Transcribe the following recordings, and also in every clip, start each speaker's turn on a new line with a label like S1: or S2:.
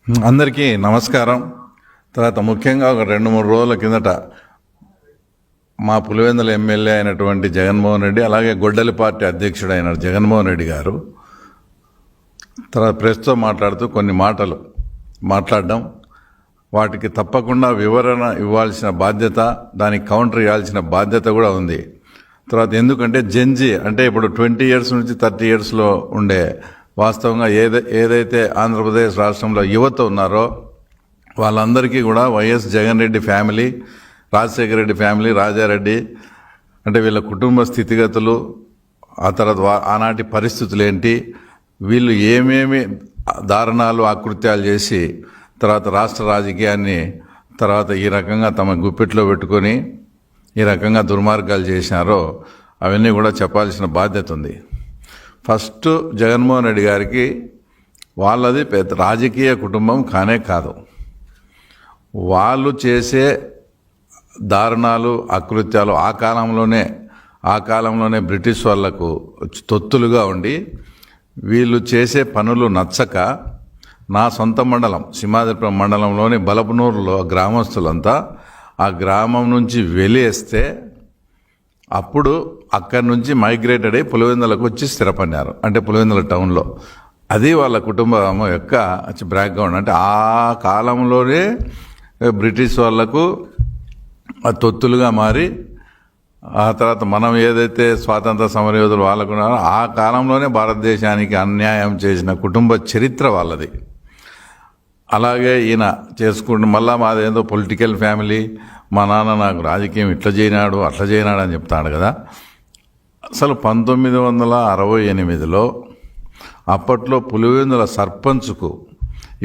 S1: అందరికీ నమస్కారం. తర్వాత ముఖ్యంగా ఒక 2-3 రోజుల కిందట మా పులివెందుల ఎమ్మెల్యే అయినటువంటి జగన్మోహన్ రెడ్డి, అలాగే గొడ్డలి పార్టీ అధ్యక్షుడు అయిన జగన్మోహన్ రెడ్డి గారు తర్వాత ప్రెస్తో మాట్లాడుతూ కొన్ని మాటలు మాట్లాడడం, వాటికి తప్పకుండా వివరణ ఇవ్వాల్సిన బాధ్యత, దానికి కౌంటర్ ఇవ్వాల్సిన బాధ్యత కూడా ఉంది. తర్వాత ఎందుకంటే జెన్జీ అంటే ఇప్పుడు 20 years నుంచి 30 yearsలో ఉండే వాస్తవంగా ఏదైతే ఆంధ్రప్రదేశ్ రాష్ట్రంలో యువత ఉన్నారో వాళ్ళందరికీ కూడా YS Jagan Reddy family, Rajasekhara Reddy family, Rajareddy అంటే వీళ్ళ కుటుంబ స్థితిగతులు, ఆ తర్వాత ఆనాటి పరిస్థితులు ఏంటి, వీళ్ళు ఏమేమి దారుణాలు ఆకృత్యాలు చేసి తర్వాత రాష్ట్ర రాజకీయాన్ని తర్వాత ఈ రకంగా తమ గుప్పిట్లో పెట్టుకొని ఈ రకంగా దుర్మార్గాలు చేసినారో అవన్నీ కూడా చెప్పాల్సిన బాధ్యత ఉంది. ఫస్ట్ జగన్మోహన్ రెడ్డి గారికి వాళ్ళది పెద్ద రాజకీయ కుటుంబం కానే కాదు. వాళ్ళు చేసే దారుణాలు అకృత్యాలు ఆ కాలంలోనే బ్రిటిష్ వాళ్లకు తొత్తులుగా ఉండి వీళ్ళు చేసే పనులు నచ్చక నా సొంత మండలం సింహాద్రిపురం మండలంలోని బలపనూరులో గ్రామస్తులంతా ఆ గ్రామం నుంచి వెలివేస్తే అప్పుడు అక్కడి నుంచి మైగ్రేటెడ్ అయ్యి పులివెందులకు వచ్చి స్థిరపడినారు. అంటే పులివెందుల టౌన్లో. అది వాళ్ళ కుటుంబం యొక్క బ్యాక్గ్రౌండ్. అంటే ఆ కాలంలోనే బ్రిటిష్ వాళ్లకు తొత్తులుగా మారి ఆ తర్వాత మనం ఏదైతే స్వాతంత్ర సమరయోధులు వాళ్ళకున్నారో ఆ కాలంలోనే భారతదేశానికి అన్యాయం చేసిన కుటుంబ చరిత్ర వాళ్ళది. అలాగే ఈయన చేసుకుంటూ మళ్ళా మాదేందో పొలిటికల్ ఫ్యామిలీ, మా నాన్న నాకు రాజకీయం ఇట్లా చేయనాడు అట్లా చేయనాడు అని చెప్తాడు కదా. అసలు 1968లో అప్పట్లో పులివెందుల సర్పంచ్కు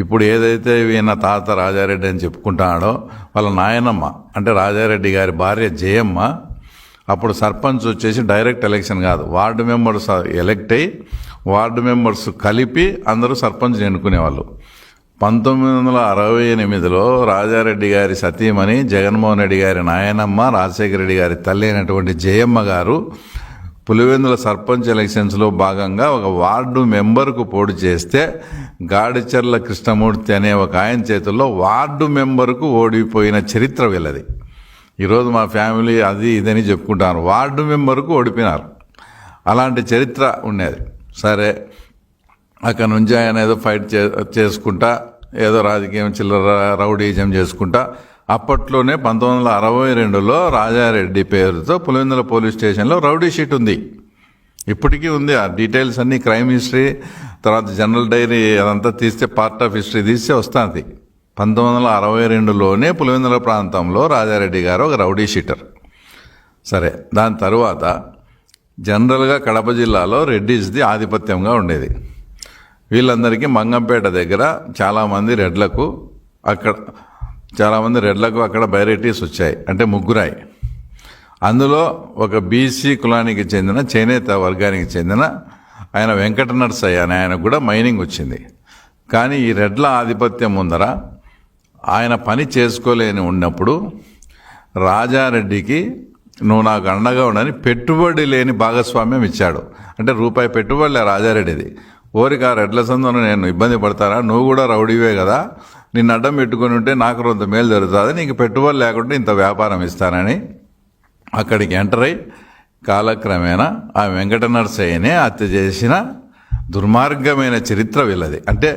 S1: ఇప్పుడు ఏదైతే ఈయన తాత రాజారెడ్డి అని చెప్పుకుంటాడో వాళ్ళ నాయనమ్మ అంటే రాజారెడ్డి గారి భార్య జయమ్మ అప్పుడు సర్పంచ్ వచ్చేసి డైరెక్ట్ ఎలక్షన్ కాదు, వార్డు మెంబర్స్ ఎలక్ట్ అయ్యి వార్డు మెంబర్స్ కలిపి అందరూ సర్పంచ్ ఎన్నుకునేవాళ్ళు. 1968లో రాజారెడ్డి గారి సతీమణి జగన్మోహన్ రెడ్డి గారి నాయనమ్మ రాజశేఖర రెడ్డి గారి తల్లి అయినటువంటి జయమ్మ గారు పులివెందుల సర్పంచ్ ఎలక్షన్స్లో భాగంగా ఒక వార్డు మెంబర్కు పోటీ చేస్తే గాడిచెర్ల కృష్ణమూర్తి అనే ఒక ఆయన చేతుల్లో వార్డు మెంబర్కు ఓడిపోయిన చరిత్ర వీళ్ళది. ఈరోజు మా ఫ్యామిలీ అది ఇదని చెప్పుకుంటారు, వార్డు మెంబర్కు ఓడిపోయినారు. అలాంటి చరిత్ర ఉండేది. సరే, అక్కడ నుంచి ఆయన ఏదో ఫైట్ చేసుకుంటా ఏదో రాజకీయం చిల్లర రౌడీజం చేసుకుంటా అప్పట్లోనే 1962లో రాజారెడ్డి పేరుతో పులివెందుల పోలీస్ స్టేషన్లో రౌడీ షీట్ ఉంది. ఇప్పటికీ ఉంది. ఆ డీటెయిల్స్ అన్నీ క్రైమ్ హిస్టరీ తర్వాత జనరల్ డైరీ అదంతా తీస్తే పార్ట్ ఆఫ్ హిస్టరీ తీస్తే వస్తుంది. 1962లోనే పులివెందుల ప్రాంతంలో రాజారెడ్డి గారు ఒక రౌడీ షీటర్. సరే, దాని తరువాత జనరల్గా కడప జిల్లాలో రెడ్డిస్ది ఆధిపత్యంగా ఉండేది. వీళ్ళందరికీ మంగంపేట దగ్గర చాలామంది రెడ్లకు అక్కడ బైరెటీస్ వచ్చాయి, అంటే ముగ్గురాయి. అందులో ఒక బీసీ కులానికి చెందిన చేనేత వర్గానికి చెందిన ఆయన వెంకట నరసయ్య అనే ఆయనకు కూడా మైనింగ్ వచ్చింది. కానీ ఈ రెడ్ల ఆధిపత్యం ముందర ఆయన పని చేసుకోలేని ఉన్నప్పుడు రాజారెడ్డికి నువ్వు నాకు అండగా ఉండని పెట్టుబడి లేని భాగస్వామ్యం ఇచ్చాడు. అంటే రూపాయి పెట్టుబడిలే రాజారెడ్డిది. ఓరికి ఆ రెడ్ల సందును నేను ఇబ్బంది పడతారా, నువ్వు కూడా రౌడీవే కదా, నిన్ను అడ్డం పెట్టుకుని ఉంటే నాకు కొంత మేలు జరుగుతుంది, నీకు పెట్టుబడి లేకుండా ఇంత వ్యాపారం ఇస్తానని అక్కడికి ఎంటర్ అయ్యి కాలక్రమేణా ఆ వెంకట నరసయ్యనే హత్య చేసిన దుర్మార్గమైన చరిత్ర వీళ్ళది. అంటే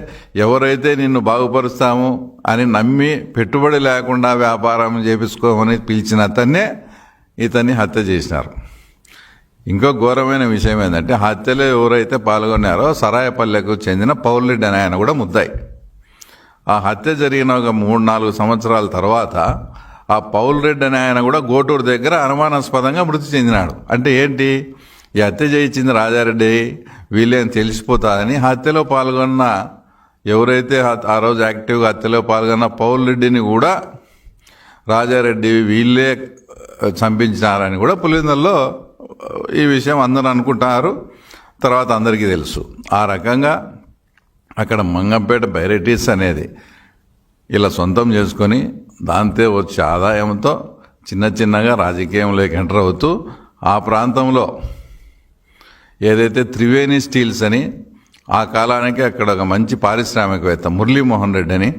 S1: ఎవరైతే నిన్ను బాగుపరుస్తాము అని నమ్మి పెట్టుబడి లేకుండా వ్యాపారం చేపించుకోమని పిలిచిన ఇతన్ని హత్య చేసినారు. ఇంకో ఘోరమైన విషయం ఏంటంటే హత్యలో ఎవరైతే పాల్గొన్నారో సరాయపల్లెకు చెందిన పౌల్రెడ్డి అనే ఆయన కూడా ముద్దాయి. ఆ హత్య జరిగిన ఒక 3-4 సంవత్సరాల తర్వాత ఆ పౌల్రెడ్డి అనే ఆయన కూడా గోటూరు దగ్గర అనుమానాస్పదంగా మృతి చెందినాడు. అంటే ఏంటి, ఈ హత్య చేయించింది రాజారెడ్డి వీళ్ళేం తెలిసిపోతాదని హత్యలో పాల్గొన్న ఎవరైతే ఆ రోజు యాక్టివ్గా హత్యలో పాల్గొన్న పౌల్రెడ్డిని కూడా రాజారెడ్డి వీళ్ళే చంపించినారని కూడా పులివెందుల్లో ఈ విషయం అందరూ అనుకుంటారు. తర్వాత అందరికీ తెలుసు. ఆ రకంగా అక్కడ మంగంపేట బైరెటీస్ అనేది ఇలా సొంతం చేసుకొని దాంతో వచ్చే ఆదాయంతో చిన్నగా రాజకీయంలోకి ఎంటర్ అవుతూ ఆ ప్రాంతంలో ఏదైతే త్రివేణి స్టీల్స్ అని ఆ కాలానికి అక్కడ ఒక మంచి పారిశ్రామికవేత్త మురళీమోహన్ రెడ్డి అని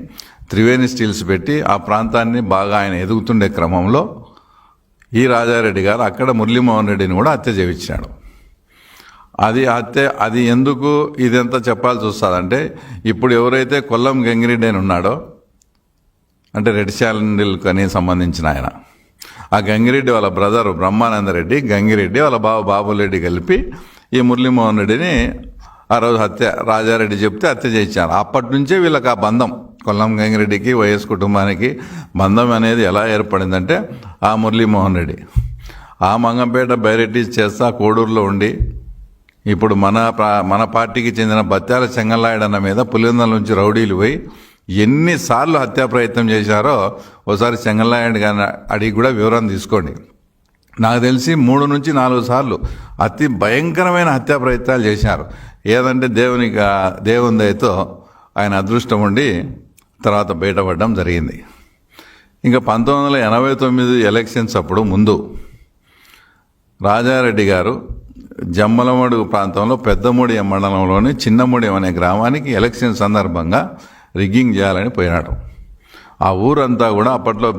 S1: త్రివేణి స్టీల్స్ పెట్టి ఆ ప్రాంతాన్ని బాగా ఆయన ఎదుగుతుండే క్రమంలో ఈ రాజారెడ్డి గారు అక్కడ మురళీమోహన్ రెడ్డిని కూడా హత్య చేయించాడు. అది ఎందుకు ఇదంతా చెప్పాల్సి వస్తుందంటే, ఇప్పుడు ఎవరైతే కొల్లం గంగిరెడ్డి అని ఉన్నాడో, అంటే రెడ్ శాండిల్కి అని సంబంధించిన ఆయన, ఆ గంగిరెడ్డి వాళ్ళ బ్రదరు బ్రహ్మానందరెడ్డి, గంగిరెడ్డి వాళ్ళ బాబురెడ్డి కలిపి ఈ మురళీమోహన్ రెడ్డిని ఆ రోజు రాజారెడ్డి చెప్తే హత్య చేయించారు. అప్పటి నుంచే వీళ్ళకి ఆ బంధం, కొల్లం గంగిరెడ్డికి వైఎస్ కుటుంబానికి బంధం అనేది ఎలా ఏర్పడిందంటే, ఆ మురళీమోహన్ రెడ్డి ఆ మంగంపేట బైరెడ్డిస్ చేస్తా కోడూరులో ఉండి ఇప్పుడు మన పార్టీకి చెందిన బత్యాల చెంగల్లాయడన్న మీద పులివెందుల నుంచి రౌడీలు పోయి ఎన్నిసార్లు హత్యా ప్రయత్నం చేశారో ఒకసారి చెంగల్లాయడ్ గారిని అడిగి కూడా వివరణ తీసుకోండి. నాకు తెలిసి 3 నుంచి 4 సార్లు అతి భయంకరమైన హత్యా ప్రయత్నాలు చేశారు. ఏదంటే దేవుని దయతో ఆయన అదృష్టం ఉండి తర్వాత బయటపడడం జరిగింది. ఇంకా 1989 ఎలక్షన్స్ అప్పుడు ముందు రాజారెడ్డి గారు జమ్మలమడుగు ప్రాంతంలో పెద్దమూడి మండలంలోని చిన్నమూడి అనే గ్రామానికి ఎలక్షన్ సందర్భంగా రిగ్గింగ్ చేయాలని పోయినాడు. ఆ ఊరంతా కూడా అప్పట్లో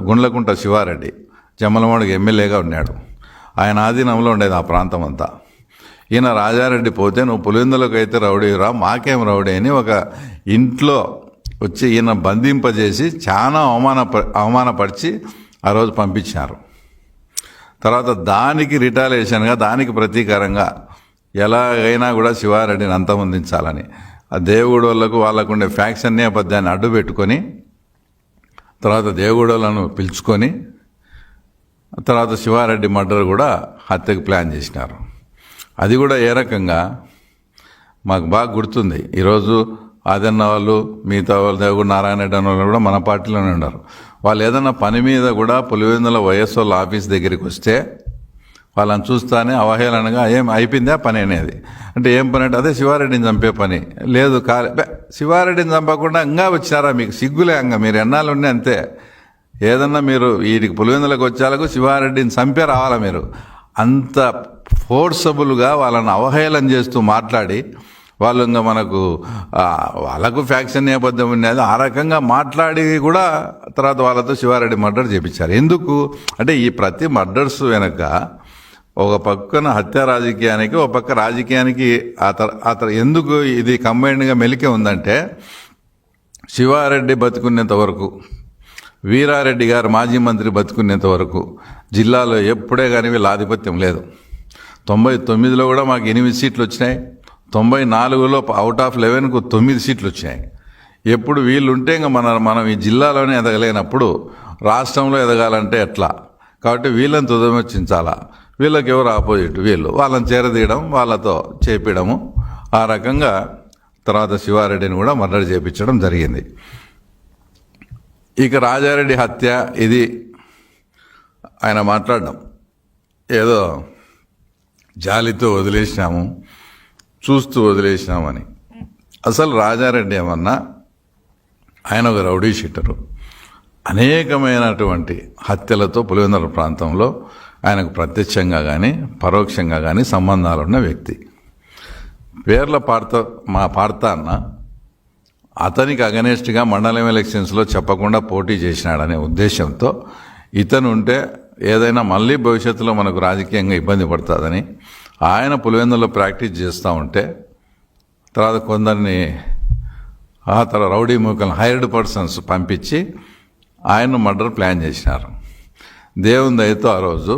S1: గుండ్లకుంట శివారెడ్డి జమ్మలమడుగు ఎమ్మెల్యేగా ఉన్నాడు. ఆయన ఆధీనంలో ఉండేది ఆ ప్రాంతం అంతా. ఈయన రాజారెడ్డి పోతే, నువ్వు పులివెందులకు అయితే రౌడీరా, మాకేం రౌడీ అని ఒక ఇంట్లో వచ్చి ఈయన బంధింపజేసి చాలా అవమానపరిచి ఆ రోజు పంపించారు. తర్వాత దానికి రిటాలియేషన్గా, దానికి ప్రతీకారంగా ఎలాగైనా కూడా శివారెడ్డిని అంతమొందించాలని ఆ దేవుడోళ్లకు వాళ్ళకుండే ఫ్యాక్షన్ నేపథ్యాన్ని అడ్డు పెట్టుకొని తర్వాత దేవుడోళ్లను పిలుచుకొని తర్వాత శివారెడ్డి మర్డర్ కూడా హత్యకు ప్లాన్ చేసినారు. అది కూడా ఏ రకంగా మాకు బాగా గుర్తుంది. ఈరోజు ఆదన్న వాళ్ళు, మిగతా వాళ్ళు, దేవుడు నారాయణ రెడ్డి అన్న వాళ్ళు కూడా మన పార్టీలోనే ఉన్నారు. వాళ్ళు ఏదన్నా పని మీద కూడా పులివెందుల వైఎస్ వాళ్ళ ఆఫీస్ దగ్గరికి వస్తే వాళ్ళని చూస్తానే అవహేళనగా ఏం అయిపోయిందా పని అనేది. అంటే ఏం పని అంటే, అదే శివారెడ్డిని చంపే పని. లేదు శివారెడ్డిని చంపకుండా ఇంకా వచ్చారా, మీకు సిగ్గులే, ఇంకా మీరు ఎన్నాళ్ళు ఉండే అంతే. ఏదన్నా మీరు వీటికి పులివెందులకు వచ్చేలకు శివారెడ్డిని చంపే రావాలా మీరు. అంత ఫోర్సబుల్గా వాళ్ళని అవహేళన చేస్తూ మాట్లాడి, వాళ్ళు ఇంకా వాళ్ళకు ఫ్యాక్షన్ నేపథ్యం ఉండేది, ఆ రకంగా మాట్లాడి కూడా తర్వాత వాళ్ళతో శివారెడ్డి మర్డర్ చేపించారు. ఎందుకు అంటే, ఈ ప్రతి మర్డర్స్ వెనక ఒక పక్కన హత్య రాజకీయానికి, ఒక పక్క రాజకీయానికి ఎందుకు ఇది కంబైన్డ్గా మెలికే ఉందంటే, శివారెడ్డి బతుకునేంత వరకు, వీరారెడ్డి గారు మాజీ మంత్రి బతుకునేంత వరకు జిల్లాలో ఎప్పుడే కానీ వీళ్ళ ఆధిపత్యం లేదు. 99లో కూడా మాకు 8 సీట్లు వచ్చినాయి. 94లో అవుట్ ఆఫ్ 11కు 9 సీట్లు వచ్చాయి. ఎప్పుడు వీళ్ళు ఉంటే ఇంకా మనం ఈ జిల్లాలోనే ఎదగలేనప్పుడు రాష్ట్రంలో ఎదగాలంటే ఎట్లా? కాబట్టి వీళ్ళని తుదమర్చించాలా. వీళ్ళకి ఎవరు ఆపోజిట్, వీళ్ళు వాళ్ళని చేరదీయడం, వాళ్ళతో చేపించడము, ఆ రకంగా తర్వాత శివారెడ్డిని కూడా మర్డర్ చేయించడం జరిగింది. ఇక రాజారెడ్డి హత్య, ఇది ఆయన మాట్లాడడం ఏదో జాలితో వదిలేసినాము, చూస్తూ వదిలేసినామని. అసలు రాజారెడ్డి ఏమన్నా ఆయన ఒక రౌడీ షీటరు. అనేకమైనటువంటి హత్యలతో పులివెందుల ప్రాంతంలో ఆయనకు ప్రత్యక్షంగా కానీ పరోక్షంగా కానీ సంబంధాలున్న వ్యక్తి. పేర్ల మా పార్త అన్న అతనికి అగనెస్ట్గా మండలం ఎలక్షన్స్లో చెప్పకుండా పోటీ చేసినాడనే ఉద్దేశంతో ఇతను ఉంటే ఏదైనా మళ్ళీ భవిష్యత్తులో మనకు రాజకీయంగా ఇబ్బంది పడుతుందని ఆయన పులివెందులో ప్రాక్టీస్ చేస్తూ ఉంటే తర్వాత కొందరిని రౌడీ మూకలను హైర్డ్ పర్సన్స్ పంపించి ఆయన మర్డర్ ప్లాన్ చేసినారు. దేవుని దయతో ఆ రోజు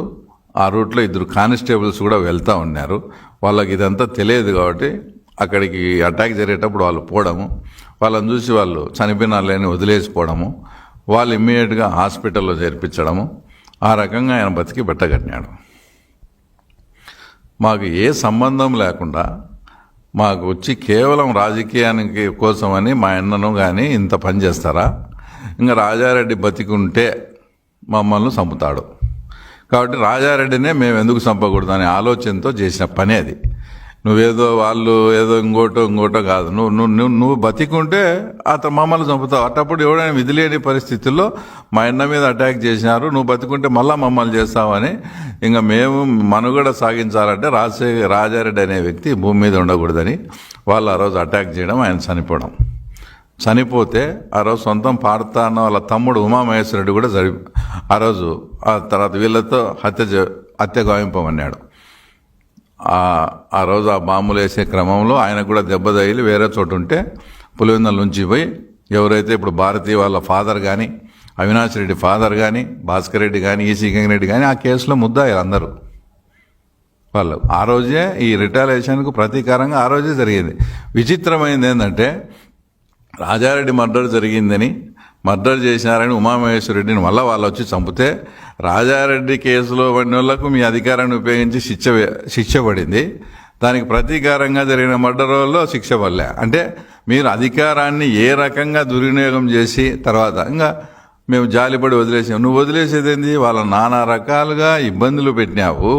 S1: ఆ రూట్లో 2 కానిస్టేబుల్స్ కూడా వెళ్తూ ఉన్నారు. వాళ్ళకి ఇదంతా తెలియదు కాబట్టి అక్కడికి అటాక్ జరిగేటప్పుడు వాళ్ళు పోవడము, వాళ్ళని చూసి వాళ్ళు చనిపోయినాళ్ళని వదిలేసిపోవడము, వాళ్ళు ఇమ్మీడియట్గా హాస్పిటల్లో చేర్పించడము, ఆ రకంగా ఆయన బతికి బట్టగట్టినాడు. మాకు ఏ సంబంధం లేకుండా మాకు వచ్చి కేవలం రాజకీయానికి కోసమని మా అన్నను కానీ ఇంత పని చేస్తారా? ఇంకా రాజారెడ్డి బతికుంటే మమ్మల్ని చంపుతాడు కాబట్టి రాజారెడ్డినే మేము ఎందుకు చంపకూడదు అనే ఆలోచనతో చేసిన పని అది. నువ్వేదో వాళ్ళు ఏదో ఇంకోటో కాదు. నువ్వు బతికుంటే అతను మమ్మల్ని చంపుతావు. అట్టప్పుడు ఎవడైనా విధిలేని పరిస్థితుల్లో మా అన్న మీద అటాక్ చేసినారు, నువ్వు బతికుంటే మళ్ళా మమ్మల్ని చేస్తావని ఇంకా మేము మనుగడ సాగించాలంటే రాజారెడ్డి అనే వ్యక్తి భూమి మీద ఉండకూడదని వాళ్ళు ఆ రోజు అటాక్ చేయడం, ఆయన చనిపోతే ఆ రోజు సొంతం పాడతా అన్న వాళ్ళ తమ్ముడు ఉమామహేశ్వరరెడ్డి కూడా ఆ రోజు ఆ తర్వాత వీళ్ళతో హత్య గావింపమన్నాడు. ఆ రోజు ఆ బాంబులు వేసే క్రమంలో ఆయన కూడా దెబ్బ తగిలి వేరే చోటు ఉంటే పులివెందుల నుంచి పోయి ఎవరైతే ఇప్పుడు భారతీయ వాళ్ళ ఫాదర్ కానీ, అవినాష్ రెడ్డి ఫాదర్ కానీ, భాస్కర్ రెడ్డి కానీ, ఈసీ గంగిరెడ్డి కానీ ఆ కేసులో ముద్దాయారు అందరూ. వాళ్ళు ఆ రోజే ఈ రిటాలియేషన్కు ప్రతీకారంగా ఆ రోజే జరిగింది. విచిత్రమైనది ఏంటంటే రాజారెడ్డి మర్డర్ చేసినారని ఉమామహేశ్వరరెడ్డిని మళ్ళీ వాళ్ళు వచ్చి చంపితే రాజారెడ్డి కేసులో పడిన వాళ్లకు మీ అధికారాన్ని ఉపయోగించి శిక్ష పడింది. దానికి ప్రతీకారంగా జరిగిన మర్డర్లో శిక్ష పడలే. అంటే మీరు అధికారాన్ని ఏ రకంగా దుర్వినియోగం చేసి తర్వాత ఇంకా మేము జాలిపడి వదిలేసాం. నువ్వు వదిలేసేదేంది? వాళ్ళ నానా రకాలుగా ఇబ్బందులు పెట్టినావు.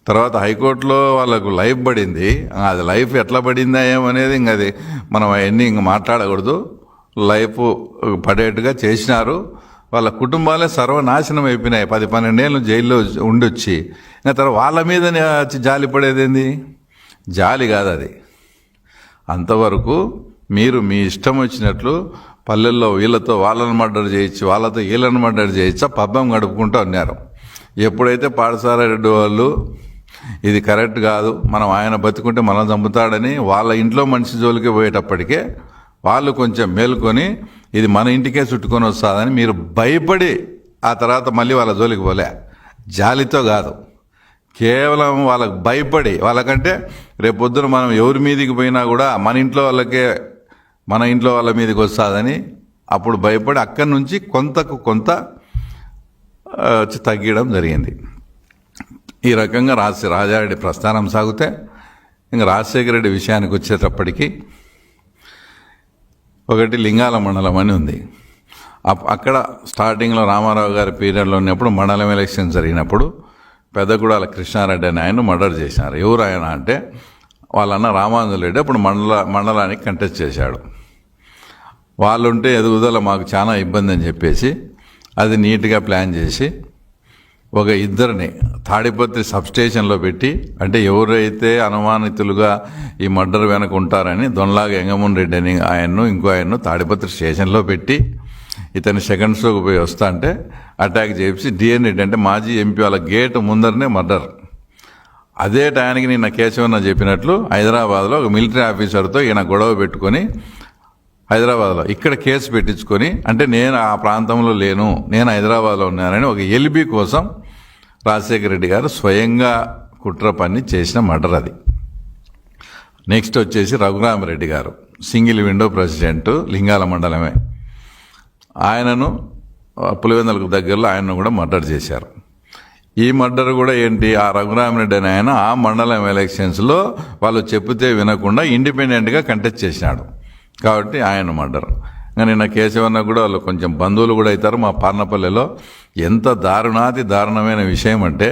S1: తర్వాత హైకోర్టులో వాళ్ళకు లైఫ్ పడింది. అది లైఫ్ ఎట్లా పడిందా ఏమనేది ఇంక అది మనం అవన్నీ ఇంక మాట్లాడకూడదు. లైఫ్ పడేట్టుగా చేసినారు. వాళ్ళ కుటుంబాలే సర్వనాశనం అయిపోయినాయి. 10-12 ఏళ్ళు జైల్లో ఉండొచ్చి ఇంకా తర్వాత వాళ్ళ మీద జాలి పడేదేంది? జాలి కాదు అది. అంతవరకు మీరు మీ ఇష్టం వచ్చినట్లు పల్లెల్లో వీళ్ళతో వాళ్ళని మర్డర్ చేయొచ్చు, వాళ్ళతో వీళ్ళని మర్డర్ చేయొచ్చా పబ్బం గడుపుకుంటూ ఉన్నారు. ఎప్పుడైతే పాఠశాలరెడ్డి వాళ్ళు ఇది కరెక్ట్ కాదు, మనం ఆయన బతుకుంటే మనం చంపుతాడని వాళ్ళ ఇంట్లో మనిషి జోలికి పోయేటప్పటికే వాళ్ళు కొంచెం మేలుకొని ఇది మన ఇంటికే చుట్టుకొని వస్తుందని మీరు భయపడి ఆ తర్వాత మళ్ళీ వాళ్ళ జోలికి పోలే. జాలితో కాదు, కేవలం వాళ్ళకు భయపడి. వాళ్ళకంటే రేపొద్దున మనం ఎవరి మీదికి పోయినా కూడా మన ఇంట్లో వాళ్ళ మీదకి వస్తుందని అప్పుడు భయపడి అక్కడి నుంచి కొంతకు కొంత తగ్గడం జరిగింది. ఈ రకంగా రాజారెడ్డి ప్రస్థానం సాగితే ఇంకా రాజశేఖర రెడ్డి విషయానికి వచ్చేటప్పటికి ఒకటి లింగాల మండలం అని ఉంది. అక్కడ స్టార్టింగ్లో రామారావు గారి పీరియడ్లో ఉన్నప్పుడు మండలం ఎలక్షన్ జరిగినప్పుడు పెద్దగూడాల కృష్ణారెడ్డి అని ఆయన మర్డర్ చేశారు. ఎవరు ఆయన అంటే వాళ్ళన్న రామాంజల్ రెడ్డి అప్పుడు మండలానికి కంటెస్ట్ చేశాడు. వాళ్ళుంటే ఎదుగుదల మాకు చాలా ఇబ్బంది అని చెప్పేసి అది నీట్గా ప్లాన్ చేసి ఒక ఇద్దరిని తాడిపత్రి సబ్స్టేషన్లో పెట్టి, అంటే ఎవరైతే అనుమానితులుగా ఈ మర్డర్ వెనక ఉంటారని దొన్లాగా ఎంగమోహన్ రెడ్డి అని ఇంకో ఆయన్ను తాడిపత్రి స్టేషన్లో పెట్టి ఇతని సెకండ్ షోకి పోయి వస్తా అంటే అటాక్ చేసి డిఎన్ రెడ్డి అంటే మాజీ ఎంపీ వాళ్ళ గేట్ ముందరనే మర్డర్. అదే టయానికి నిన్న కేశవన్న చెప్పినట్లు హైదరాబాద్లో ఒక మిలిటరీ ఆఫీసర్తో ఈయన గొడవ పెట్టుకొని హైదరాబాద్లో ఇక్కడ కేసు పెట్టించుకొని, అంటే నేను ఆ ప్రాంతంలో లేను, నేను హైదరాబాద్లో ఉన్నానని ఒక ఎల్బీ కోసం రాజశేఖర రెడ్డి గారు స్వయంగా కుట్ర పని చేసిన మర్డర్ అది. నెక్స్ట్ వచ్చేసి రఘురామరెడ్డి గారు సింగిల్ విండో ప్రెసిడెంట్, లింగాల మండలమే. ఆయనను పులివెందులకు దగ్గరలో ఆయనను కూడా మర్డర్ చేశారు. ఈ మర్డర్ కూడా ఏంటి, ఆ రఘురామరెడ్డి అని ఆయన ఆ మండలం ఎలక్షన్స్లో వాళ్ళు చెప్తే వినకుండా ఇండిపెండెంట్గా కంటెస్ట్ చేసినాడు కాబట్టి ఆయన మర్డర్. ఇంకా నిన్న కేశవన్న కూడా వాళ్ళు కొంచెం బంధువులు కూడా అవుతారు. మా పార్నపల్లిలో ఎంత దారుణమైన విషయం అంటే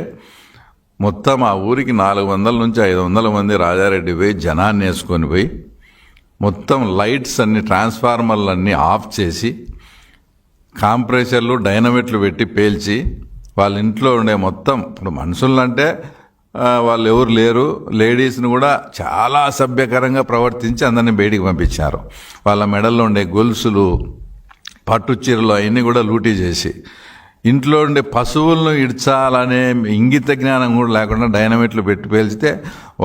S1: మొత్తం ఆ ఊరికి 400 నుంచి 500 మంది రాజారెడ్డి పోయి జనాన్ని వేసుకొని పోయి మొత్తం లైట్స్ అన్ని ట్రాన్స్ఫార్మర్లన్నీ ఆఫ్ చేసి కాంప్రెషర్లు డైనమిట్లు పెట్టి పేల్చి వాళ్ళ ఇంట్లో ఉండే మొత్తం, ఇప్పుడు మనుషులంటే వాళ్ళు ఎవరు లేరు, లేడీస్ని కూడా చాలా అసభ్యకరంగా ప్రవర్తించి అందరినీ బయటికి పంపించారు. వాళ్ళ మెడల్లో ఉండే గొలుసులు, పట్టు చీరలు అవన్నీ కూడా లూటీ చేసి ఇంట్లో ఉండే పశువులను ఇడ్చాలనే ఇంగిత జ్ఞానం కూడా లేకుండా డైనమిట్లు పెట్టి పేల్చితే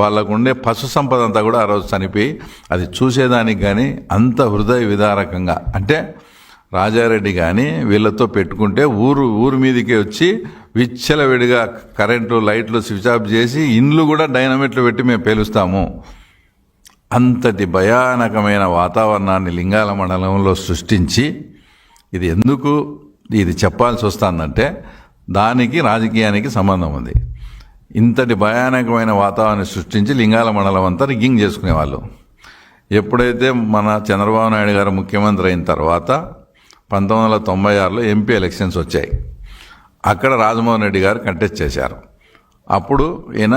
S1: వాళ్ళకు ఉండే పశు సంపద అంతా కూడా ఆ రోజు చనిపోయి అది చూసేదానికి కానీ అంత హృదయ విదారకంగా. అంటే రాజారెడ్డి కానీ వీళ్ళతో పెట్టుకుంటే ఊరు మీదకి వచ్చి విచ్చలవిడిగా కరెంటు లైట్లు స్విచ్ ఆఫ్ చేసి ఇండ్లు కూడా డైనమిట్లు పెట్టి మేము పేలుస్తాము. అంతటి భయానకమైన వాతావరణాన్ని లింగాల మండలంలో సృష్టించి ఇది చెప్పాల్సి వస్తుందంటే దానికి రాజకీయానికి సంబంధం ఉంది. ఇంతటి భయానకమైన వాతావరణాన్ని సృష్టించి లింగాల మండలం అంతా రిగ్గింగ్ చేసుకునేవాళ్ళు. ఎప్పుడైతే మన చంద్రబాబు నాయుడు గారు ముఖ్యమంత్రి అయిన తర్వాత 1996లో ఎంపీ ఎలక్షన్స్ వచ్చాయి. అక్కడ రాజమోహన్ రెడ్డి గారు కంటెస్ట్ చేశారు. అప్పుడు ఈయన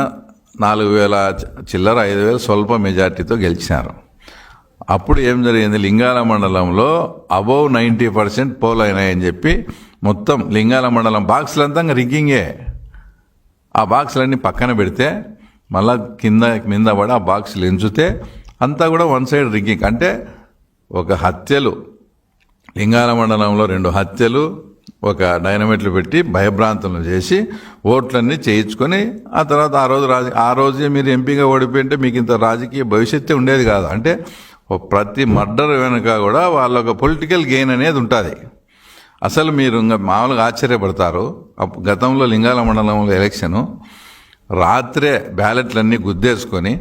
S1: 4,000 చిల్లర 5,000 స్వల్ప మెజార్టీతో గెలిచినారు. అప్పుడు ఏం జరిగింది, లింగాల మండలంలో అబౌవ్ 90% పోల్ అయినాయని చెప్పి మొత్తం లింగాల మండలం బాక్సులంతా రిగ్గింగే. ఆ బాక్సులన్నీ పక్కన పెడితే మళ్ళా కింద పడి ఆ బాక్సులు ఎంచితే అంతా కూడా వన్ సైడ్ రిగ్గింగ్. అంటే ఒక హత్యలు, లింగాల మండలంలో 2 హత్యలు, ఒక డైనమిట్లు పెట్టి భయభ్రాంతులను చేసి ఓట్లన్నీ చేయించుకొని ఆ తర్వాత ఆ రోజే మీరు ఎంపీగా ఓడిపోయింటే మీకు ఇంత రాజకీయ భవిష్యత్తు ఉండేది కాదు. అంటే ప్రతి మర్డర్ వెనుక కూడా వాళ్ళ ఒక పొలిటికల్ గెయిన్ అనేది ఉంటుంది. అసలు మీరు ఇంకా మామూలుగా ఆశ్చర్యపడతారు. గతంలో లింగాల మండలంలో ఎలక్షను రాత్రే బ్యాలెట్లన్నీ గుద్దేసుకొని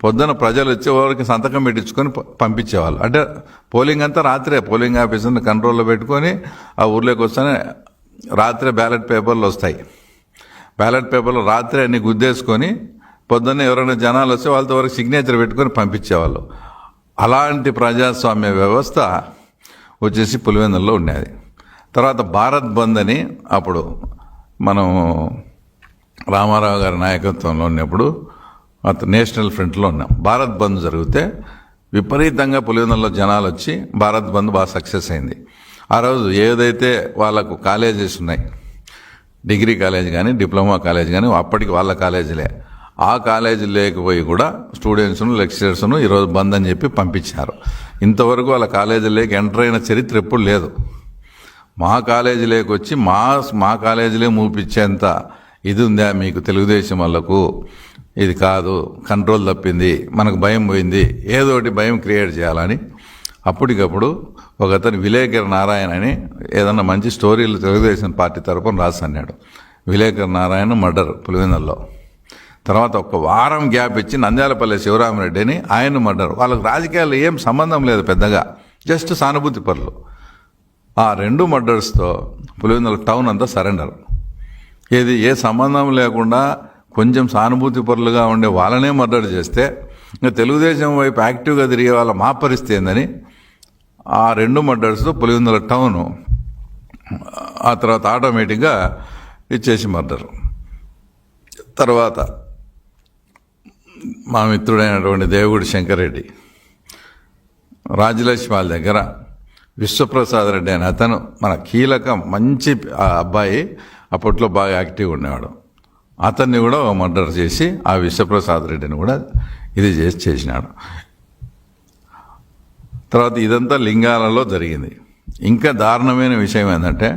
S1: పొద్దున ప్రజలు వచ్చే వారికి సంతకం పెట్టించుకొని పంపించేవాళ్ళు. అంటే పోలింగ్ అంతా రాత్రే పోలింగ్ ఆఫీసర్ని కంట్రోల్లో పెట్టుకొని ఆ ఊర్లోకి వస్తేనే రాత్రే బ్యాలెట్ పేపర్లు వస్తాయి. బ్యాలెట్ పేపర్లు రాత్రే అన్ని గుద్దేసుకొని పొద్దున్నే ఎవరైనా జనాలు వస్తే వాళ్ళతో వరకు సిగ్నేచర్ పెట్టుకొని పంపించేవాళ్ళు. అలాంటి ప్రజాస్వామ్య వ్యవస్థ వచ్చేసి పులివెందుల్లో ఉండేది. తర్వాత భారత్ బంద్ అని అప్పుడు మనం రామారావు గారి నాయకత్వంలో ఉన్నప్పుడు నేషనల్ ఫ్రంట్లో ఉన్నాం. భారత్ బంద్ జరిగితే విపరీతంగా పులివెందుల్లో జనాలు వచ్చి భారత్ బంద్ బాగా సక్సెస్ అయింది. ఆ రోజు ఏదైతే వాళ్ళకు కాలేజెస్ ఉన్నాయి, డిగ్రీ కాలేజ్ కానీ డిప్లొమా కాలేజ్ కానీ అప్పటికి వాళ్ళ కాలేజీలే, ఆ కాలేజీ లేకపోయి కూడా స్టూడెంట్స్ను లెక్చరర్స్ను ఈరోజు బంద్ అని చెప్పి పంపించారు. ఇంతవరకు వాళ్ళ కాలేజీలోకి ఎంటర్ అయిన చరిత్ర ఎప్పుడు లేదు. మా కాలేజీలోకి వచ్చి మా కాలేజీలే మూపించేంత ఇది ఉందా మీకు తెలుగుదేశం వాళ్ళకు? ఇది కాదు, కంట్రోల్ తప్పింది, మనకు భయం పోయింది, ఏదోటి భయం క్రియేట్ చేయాలని అప్పటికప్పుడు ఒకతను విలేకర్ నారాయణ అని ఏదన్నా మంచి స్టోరీలు తెలుగుదేశం పార్టీ తరపున రాసన్నాడు. విలేకర్ నారాయణ మర్డర్ పులివెందుల్లో. తర్వాత ఒక వారం గ్యాప్ ఇచ్చి నంద్యాలపల్లి శివరామరెడ్డి అని ఆయన మర్డర్. వాళ్ళకు రాజకీయాలు ఏం సంబంధం లేదు పెద్దగా, జస్ట్ సానుభూతి పరులు. ఆ 2 మర్డర్స్తో పులివెందుల టౌన్ అంతా సరెండర్. ఏ సంబంధం లేకుండా కొంచెం సానుభూతి పరులుగా ఉండే వాళ్ళనే మర్డర్ చేస్తే ఇంకా తెలుగుదేశం వైపు యాక్టివ్గా తిరిగే వాళ్ళ మా పరిస్థితి ఏందని ఆ 2 మర్డర్స్తో పులివెందుల టౌను ఆ తర్వాత ఆటోమేటిక్గా ఇచ్చేసి మర్డర్. తర్వాత మా మిత్రుడైనటువంటి దేవుడి శంకర్రెడ్డి రాజలక్ష్మి వాళ్ళ దగ్గర విశ్వప్రసాద్ రెడ్డి అని అతను మన కీలక మంచి అబ్బాయి, అప్పట్లో బాగా యాక్టివ్గా ఉండేవాడు. అతన్ని కూడా మర్డర్ చేసి ఆ విశ్వప్రసాద్ రెడ్డిని కూడా ఇది చేసినాడు. తర్వాత ఇదంతా లింగాలలో జరిగింది. ఇంకా దారుణమైన విషయం ఏంటంటే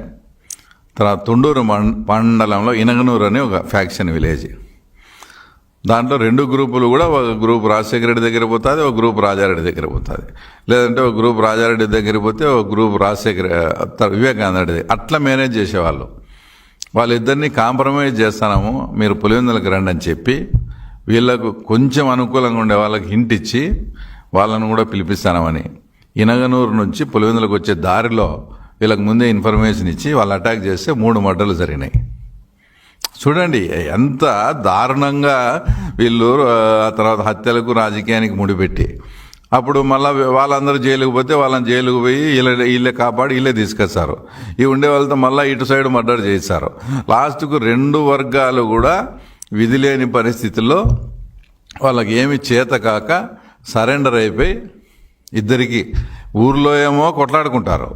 S1: తర్వాత తుండూరు మండలంలో ఇనగనూరు అనే ఒక ఫ్యాక్షన్ విలేజ్. దాంట్లో 2 గ్రూపులు కూడా, ఒక గ్రూప్ రాజశేఖర రెడ్డి దగ్గర పోతుంది, ఒక గ్రూప్ రాజారెడ్డి దగ్గర పోతుంది. లేదంటే ఒక గ్రూప్ రాజారెడ్డి దగ్గర పోతే ఒక గ్రూప్ వివేకానంద రెడ్డి అట్లా మేనేజ్ చేసేవాళ్ళు. వాళ్ళిద్దరినీ కాంప్రమైజ్ చేస్తాము, మీరు పులివెందులకు రండి అని చెప్పి వీళ్ళకు కొంచెం అనుకూలంగా ఉండే వాళ్ళకి హింట్ ఇచ్చి వాళ్ళను కూడా పిలిపిస్తామని ఇనగనూరు నుంచి పులివెందులకు వచ్చే దారిలో వీళ్ళకి ముందే ఇన్ఫర్మేషన్ ఇచ్చి వాళ్ళు అటాక్ చేస్తే 3 మర్డర్లు జరిగినాయి. చూడండి ఎంత దారుణంగా వీళ్ళు ఆ తర్వాత హత్యలకు రాజకీయానికి ముడిపెట్టి, అప్పుడు మళ్ళీ వాళ్ళందరూ జైలుకు పోతే వాళ్ళని జైలుకు పోయి వీళ్ళే కాపాడి వీళ్ళే తీసుకొస్తారు. ఈ ఉండే వాళ్ళతో మళ్ళీ ఇటు సైడ్ మర్డర్ చేస్తారు. లాస్ట్కు 2 వర్గాలు కూడా విధి లేని పరిస్థితుల్లో వాళ్ళకి ఏమి చేత కాక సరెండర్ అయిపోయి ఇద్దరికి ఊర్లో ఏమో కొట్లాడుకుంటారు,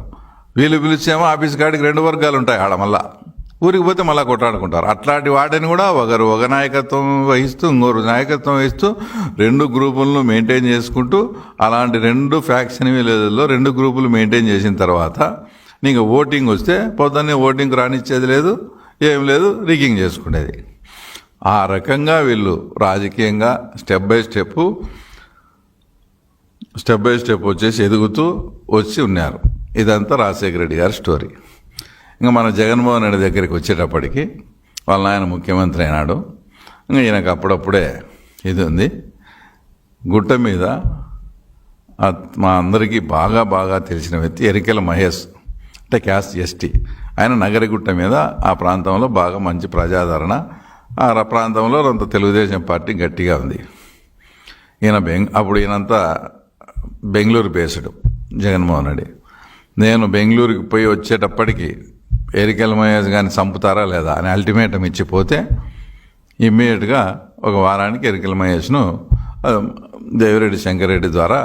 S1: వీళ్ళు పిలిచేమో ఆఫీస్ కాడికి 2 వర్గాలు ఉంటాయి ఆడ, మళ్ళా ఊరికి పోతే మళ్ళీ కొట్లాడుకుంటారు. అట్లాంటి వాటిని కూడా ఒక నాయకత్వం వహిస్తూ ఇంకొక నాయకత్వం వహిస్తూ 2 గ్రూపులను మెయింటైన్ చేసుకుంటూ అలాంటి 2 ఫ్యాక్షన్ విలేజ్లో 2 గ్రూపులు మెయింటైన్ చేసిన తర్వాత నీకు ఓటింగ్ వస్తే పొద్దున్నే ఓటింగ్ రానిచ్చేది లేదు, ఏం లేదు, రిగ్గింగ్ చేసుకునేది. ఆ రకంగా వీళ్ళు రాజకీయంగా స్టెప్ బై స్టెప్ వచ్చేసి ఎదుగుతూ వచ్చి ఉన్నారు. ఇదంతా రాజశేఖర రెడ్డి గారి స్టోరీ. ఇంకా మన జగన్మోహన్ రెడ్డి దగ్గరికి వచ్చేటప్పటికి వాళ్ళ ఆయన ముఖ్యమంత్రి అయినాడు. ఇంకా ఈయనకు అప్పుడప్పుడే ఇది ఉంది. గుట్ట మీద మా అందరికీ బాగా తెలిసిన వ్యక్తి ఎరికెల మహేష్, అంటే క్యాస్ట్ ఎస్టీ. ఆయన నగరగుట్ట మీద ఆ ప్రాంతంలో బాగా మంచి ప్రజాదరణ, ఆ ప్రాంతంలో అంత తెలుగుదేశం పార్టీ గట్టిగా ఉంది. అప్పుడు ఈయనంతా బెంగళూరు బేస్డ్ జగన్మోహన్ రెడ్డి. నేను బెంగళూరుకి పోయి వచ్చేటప్పటికి ఎరికెల మహేష్ కానీ చంపుతారా లేదా అని అల్టిమేటం ఇచ్చిపోతే ఇమ్మీడియట్గా ఒక వారానికి ఎరికల మహేష్ను దేవిరెడ్డి శంకరెడ్డి ద్వారా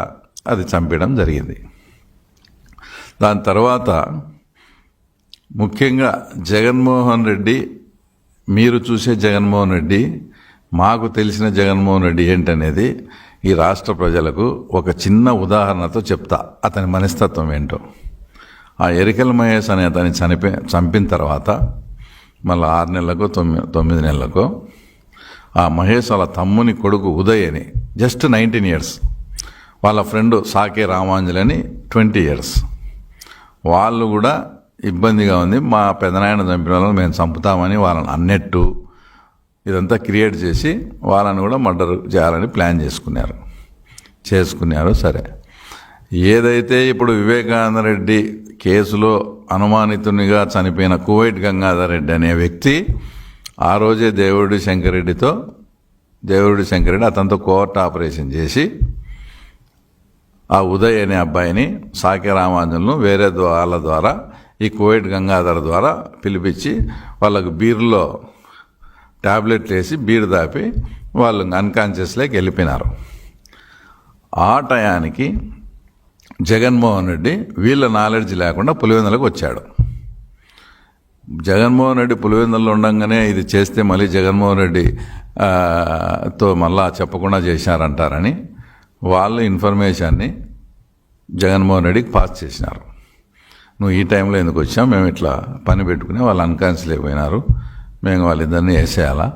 S1: అది చంపడం జరిగింది. దాని తర్వాత ముఖ్యంగా జగన్మోహన్ రెడ్డి, మీరు చూసే జగన్మోహన్ రెడ్డి, మాకు తెలిసిన జగన్మోహన్ రెడ్డి ఏంటనేది ఈ రాష్ట్ర ప్రజలకు ఒక చిన్న ఉదాహరణతో చెప్తా, అతని మనస్తత్వం ఏంటో. ఆ ఎరికల మహేష్ అనే అతన్ని చంపిన తర్వాత మళ్ళీ 6 నెలలకో 9 నెలలకో ఆ మహేష్ వాళ్ళ తమ్ముని కొడుకు ఉదయ్ అని జస్ట్ 19 years, వాళ్ళ ఫ్రెండ్ సాకే రామాంజలని 20 years, వాళ్ళు కూడా ఇబ్బందిగా ఉంది, మా పెదనాయన చంపిన వాళ్ళని మేము చంపుతామని వాళ్ళని అన్నట్టు ఇదంతా క్రియేట్ చేసి వాళ్ళని కూడా మర్డర్ చేయాలని ప్లాన్ చేసుకున్నారు. సరే, ఏదైతే ఇప్పుడు వివేకానంద రెడ్డి కేసులో అనుమానితునిగా చనిపోయిన కువైట్ గంగాధర్ రెడ్డి అనే వ్యక్తి ఆ రోజే దేవిరెడ్డి శంకరెడ్డి అతనితో కోర్టు ఆపరేషన్ చేసి ఆ ఉదయ్ అనే అబ్బాయిని సాకే రామాంజన్ను వేరే వాళ్ళ ద్వారా ఈ కువైట్ గంగాధర్ ద్వారా పిలిపించి వాళ్ళకు బీర్లో ట్యాబ్లెట్లు వేసి బీరు దాపి వాళ్ళు అన్కాన్షియస్లోకి వెళ్ళిపోయినారు. ఆ టయానికి జగన్మోహన్ రెడ్డి వీళ్ళ నాలెడ్జ్ లేకుండా పులివెందులకు వచ్చాడు. జగన్మోహన్ రెడ్డి పులివెందుల్లో ఉండగానే ఇది చేస్తే మళ్ళీ జగన్మోహన్ రెడ్డి తో మళ్ళా చెప్పకుండా చేశారంటారని వాళ్ళు ఇన్ఫర్మేషన్ని జగన్మోహన్ రెడ్డికి పాస్ చేసినారు. నువ్వు ఈ టైంలో ఎందుకు వచ్చావు, మేము ఇట్లా పని పెట్టుకుని వాళ్ళు అన్కాన్షియస్ అయిపోయినారు, మేము వాళ్ళిద్దరిని వేసేయాలా,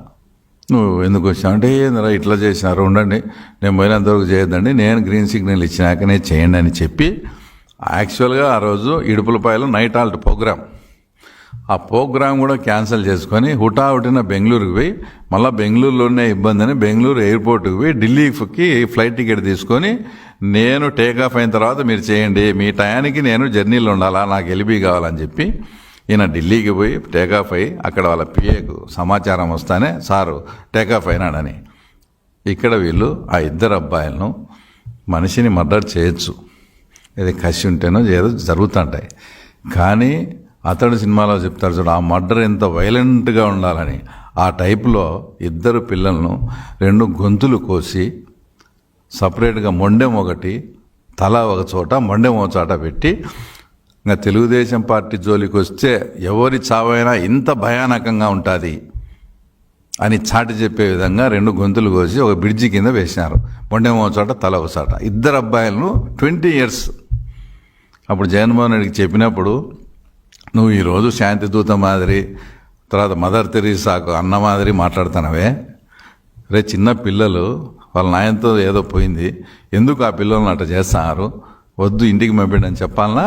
S1: నువ్వు ఎందుకు వచ్చావు అంటే ఏందిరా ఇట్లా చేసినారు, ఉండండి నేను పోయినంతవరకు చేయొద్దండి, నేను గ్రీన్ సిగ్నల్ ఇచ్చినాకనే చేయండి అని చెప్పి యాక్చువల్గా ఆ రోజు ఇడుపులపాయలో నైట్ హాల్ట్ ప్రోగ్రామ్, ఆ ప్రోగ్రామ్ కూడా క్యాన్సిల్ చేసుకొని హుటాహుటిన బెంగళూరుకి పోయి మళ్ళీ బెంగళూరులోనే ఇబ్బంది అని బెంగళూరు ఎయిర్పోర్ట్కి పోయి ఢిల్లీకి ఫ్లైట్ టికెట్ తీసుకొని నేను టేకాఫ్ అయిన తర్వాత మీరు చేయండి, మీ టయానికి నేను జర్నీలో ఉండాలా, నాకు ఎలిబీ కావాలని చెప్పి ఈయన ఢిల్లీకి పోయి టేకాఫ్ అయ్యి అక్కడ వాళ్ళ పిఏకు సమాచారం వస్తానే సారు టేకాఫ్ అయినాడని. ఇక్కడ వీళ్ళు ఆ ఇద్దరు అబ్బాయిలను మనిషిని మర్డర్ చేయొచ్చు, ఇది కసి ఉంటేనో ఏదో జరుగుతుంటాయి, కానీ అతడు సినిమాలో చెప్తారు చూడు, ఆ మర్డర్ ఎంత వైలెంట్గా ఉండాలని. ఆ టైపులో ఇద్దరు పిల్లలను 2 గొంతులు కోసి సపరేట్గా మొండెం ఒకటి తల ఒక చోట మొండెం ఒక చోట పెట్టి, ఇంకా తెలుగుదేశం పార్టీ జోలికి వస్తే ఎవరి చావైనా ఇంత భయానకంగా ఉంటుంది అని చాటి చెప్పే విధంగా 2 గొంతులు కోసి ఒక బ్రిడ్జి కింద వేసినారు. మొండెం ఒక చోట తల ఒక చోట, ఇద్దరు అబ్బాయిలను 20 years. అప్పుడు జగన్మోహన్ రెడ్డికి చెప్పినప్పుడు నువ్వు ఈరోజు శాంతి దూత మాదిరి, తర్వాత మదర్ తెరీసాకు అన్న మాదిరి మాట్లాడుతున్నావే, రే చిన్న పిల్లలు వాళ్ళ నాయనతో ఏదో పోయింది, ఎందుకు ఆ పిల్లలను అట్లా చేస్తున్నారు, వద్దు ఇంటికి పంపిండని చెప్పాలనా,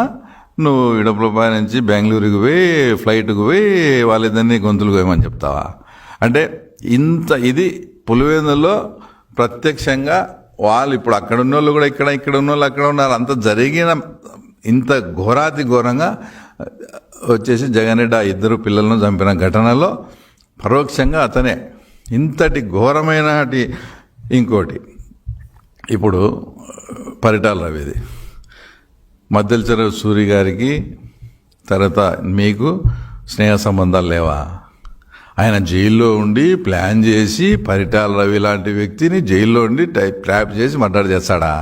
S1: నువ్వు ఇడుపులపాయ నుంచి బెంగళూరుకి పోయి ఫ్లైట్కి పోయి వాళ్ళిద్దరినీ గొంతులు పోయమని చెప్తావా? అంటే ఇంత ఇది పులివెందుల్లో ప్రత్యక్షంగా వాళ్ళు ఇప్పుడు అక్కడ ఉన్న వాళ్ళు కూడా ఇక్కడ ఉన్న వాళ్ళు అక్కడ ఉన్నారు, అంత జరిగిన ఇంత ఘోరాతి ఘోరంగా వచ్చేసి జగన్ రెడ్డి ఆ ఇద్దరు పిల్లలను చంపిన ఘటనలో పరోక్షంగా అతనే. ఇంతటి ఘోరమైన ఇంకోటి ఇప్పుడు పరిటాల రవిది, మద్దెలచెర సూరి గారికి తర్వాత మీకు స్నేహ సంబంధాలు లేవా? ఆయన జైల్లో ఉండి ప్లాన్ చేసి పరిటాల రవి లాంటి వ్యక్తిని జైల్లో ఉండి ట్రాప్ చేసి మర్డర్ చేస్తాడా?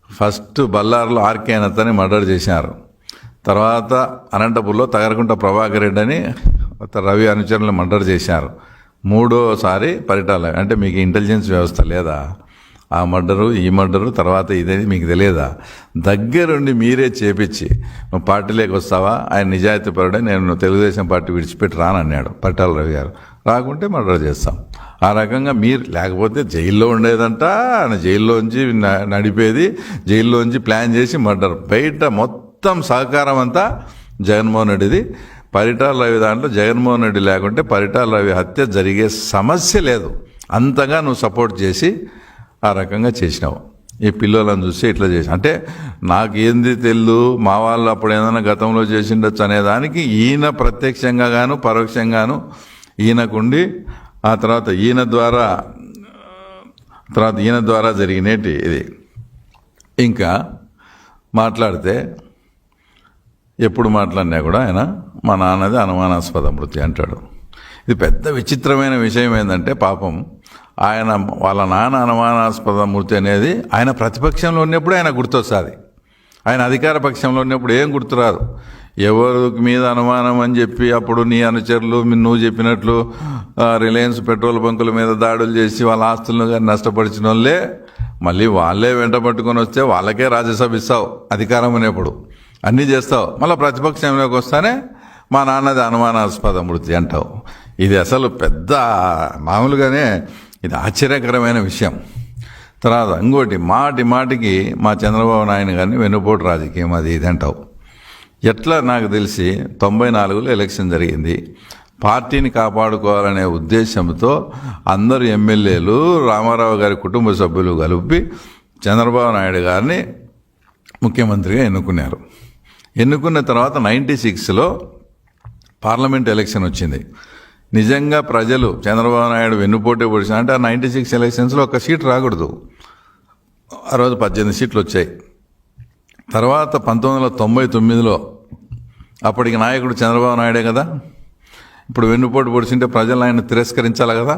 S1: ఫస్ట్ బల్లారులో ఆర్కే అతని మర్డర్ చేశారు, తర్వాత అనంతపూర్లో తగరకుంట ప్రభాకర్ రెడ్డి అని రవి అనుచరులను మర్డర్ చేశారు, 3వసారి పరిటాల. అంటే మీకు ఇంటెలిజెన్స్ వ్యవస్థ లేదా? ఆ మర్డరు ఈ మర్డరు తర్వాత ఇదేది మీకు తెలియదా? దగ్గరుండి మీరే చేపించి నువ్వు పార్టీలోకి వస్తావా, ఆయన నిజాయితీ పరుడే, నేను తెలుగుదేశం పార్టీ విడిచిపెట్టి రానన్నాడు పరిటాల రవి గారు, రాకుంటే మర్డర్ చేస్తాం. ఆ రకంగా మీరు లేకపోతే జైల్లో ఉండేదంట, ఆయన జైల్లోంచి నడిపేది, జైల్లోంచి ప్లాన్ చేసి మర్డర్, బయట మొత్తం సహకారం అంతా జగన్మోహన్ రెడ్డిది. పరిటాల రవి దాంట్లో జగన్మోహన్ రెడ్డి లేకుంటే పరిటాల రవి హత్య జరిగే సమస్య లేదు, అంతగా నువ్వు సపోర్ట్ చేసి ఆ రకంగా చేసినావు. ఈ పిల్లలను చూస్తే ఇట్లా చేసి అంటే నాకేంది తెలు, మా వాళ్ళు అప్పుడు ఏదైనా గతంలో చేసిండొచ్చు అనేదానికి ఈయన ప్రత్యక్షంగా గాను పరోక్షంగాను ఈయనకుండి ఆ తర్వాత ఈయన ద్వారా జరిగినట్టు ఇది. ఇంకా మాట్లాడితే ఎప్పుడు మాట్లాడినా కూడా ఆయన మా నాన్నది అనుమానాస్పద మృతి అంటాడు. ఇది పెద్ద విచిత్రమైన విషయం ఏంటంటే పాపం ఆయన వాళ్ళ నాన్న అనుమానాస్పద మృతి అనేది ఆయన ప్రతిపక్షంలో ఉన్నప్పుడు ఆయన గుర్తొస్తుంది. ఆయన అధికార పక్షంలో ఉన్నప్పుడు ఏం గుర్తురాదు. ఎవరి మీద అనుమానం అని చెప్పి అప్పుడు నీ అనుచరులు నువ్వు చెప్పినట్లు రిలయన్స్ పెట్రోల్ బంకుల మీద దాడులు చేసి వాళ్ళ ఆస్తులను కానీ నష్టపరిచిన వాళ్ళే మళ్ళీ వాళ్ళే వెంట పట్టుకొని వస్తే వాళ్ళకే రాజ్యసభ ఇస్తావు అధికారం అనేప్పుడు, అన్నీ చేస్తావు. మళ్ళీ ప్రతిపక్షంలోకి వస్తానే మా నాన్నది అనుమానాస్పద మృతి అంటావు. ఇది అసలు పెద్ద మామూలుగానే ఇది ఆశ్చర్యకరమైన విషయం. తర్వాత ఇంకోటి మాటికి మా చంద్రబాబు నాయుడు గారిని వెన్నుపోటు రాజకీయం అది ఇది అంటావు. ఎట్లా నాకు తెలిసి 94లో ఎలక్షన్ జరిగింది. పార్టీని కాపాడుకోవాలనే ఉద్దేశంతో అందరు ఎమ్మెల్యేలు రామారావు గారి కుటుంబ సభ్యులు కలిపి చంద్రబాబు నాయుడు గారిని ముఖ్యమంత్రిగా ఎన్నుకున్నారు. ఎన్నుకున్న తర్వాత 96లో పార్లమెంట్ ఎలక్షన్ వచ్చింది. నిజంగా ప్రజలు చంద్రబాబు నాయుడు వెన్నుపోటే పొడిచిన అంటే ఆ 96 ఎలక్షన్స్లో ఒక్క సీట్ రాకూడదు. ఆ రోజు 18 సీట్లు వచ్చాయి. తర్వాత 1999లో అప్పటికి నాయకుడు చంద్రబాబు నాయుడే కదా. ఇప్పుడు వెన్నుపోటు పొడిచింటే ప్రజలు ఆయన తిరస్కరించాలి కదా.